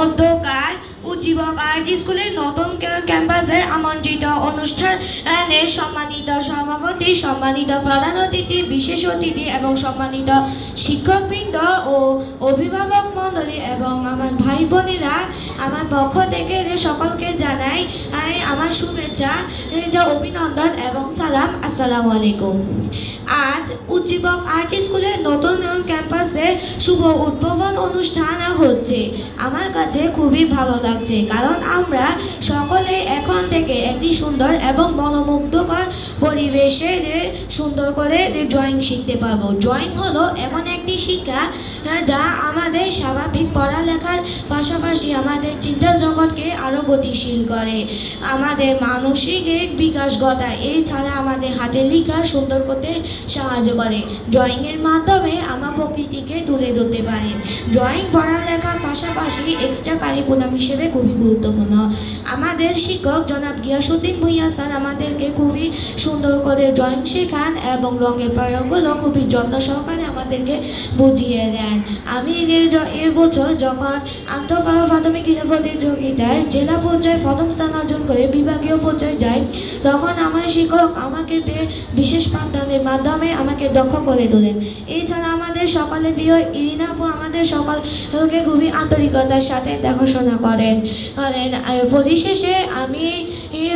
অধ্যকার উজ্জীবক art স্কুলের নতুন ক্যাম্পাসে আমন্ত্রিত অনুষ্ঠানের সম্মানিত সভাপতি, সম্মানিত প্রধান অতিথি, বিশেষ অতিথি এবং সম্মানিত শিক্ষকবৃন্দ ও অভিভাবক মণ্ডলী এবং আমার ভাই বোনেরা, আমার পক্ষ থেকে সকলকে জানাই আমার শুভেচ্ছা, অভিনন্দন এবং সালাম। আসসালামু আলাইকুম। আজ উজ্জীবক আর্ট স্কুলের নতুন ক্যাম্পাসে শুভ উদ্বোধন অনুষ্ঠান হচ্ছে। আমার কাছে খুবই ভালো লাগছে, কারণ আমরা সকলে এখন থেকে একটি সুন্দর এবং মনোমুগ্ধকর পরিবেশে সুন্দর করে ড্রয়িং শিখতে পারবো। ড্রয়িং হলো এমন একটি শিক্ষা যা আমাদের স্বাভাবিক পড়ালেখার পাশাপাশি আমাদের চিন্তা জগৎকে আরও গতিশীল করে, আমাদের মানসিক বিকাশ ঘটায়। এছাড়া আমাদের হাতের লেখা সুন্দর করতে সাহায্য করে। ড্রয়িংয়ের মাধ্যমে আমরা প্রকৃতিকে তুলে ধরতে পারি। ড্রয়িং পড়ালেখার পাশাপাশি এক্সট্রা কারিকুলাম হিসেবে খুবই গুরুত্বপূর্ণ। আমাদের শিক্ষক জনাব গিয়াসউদ্দিন ভূঁইয়া স্যার আমাদেরকে খুবই সুন্দর করে ড্রয়িং শেখান এবং রঙের প্রয়োগগুলো খুবই যত্ন সহকারে আমাদেরকে বুঝিয়ে দেন। আমি এবছর যখন আন্তঃপ্রাথমিক ক্রীড়া প্রতিযোগিতায় জেলা পর্যায়ে প্রথম স্থান অর্জন করে বিভাগীয় পর্যায়ে যাই, তখন আমার শিক্ষক আমাকে বিশেষ পাঠদানের মাধ্যমে আমাকে দক্ষ করে তোলেন। এছাড়া আমাদের সকলের প্রিয় ইরিনা আপু আমাদের সকলকে খুবই আন্তরিকতার সাথে দেখাশোনা করেন। পরিশেষে আমি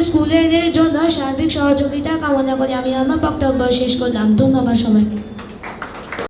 স্কুলের জন্য সার্বিক সহযোগিতা কামনা করে আমি আমার বক্তব্য শেষ করলাম। ধন্যবাদ সবাইকে।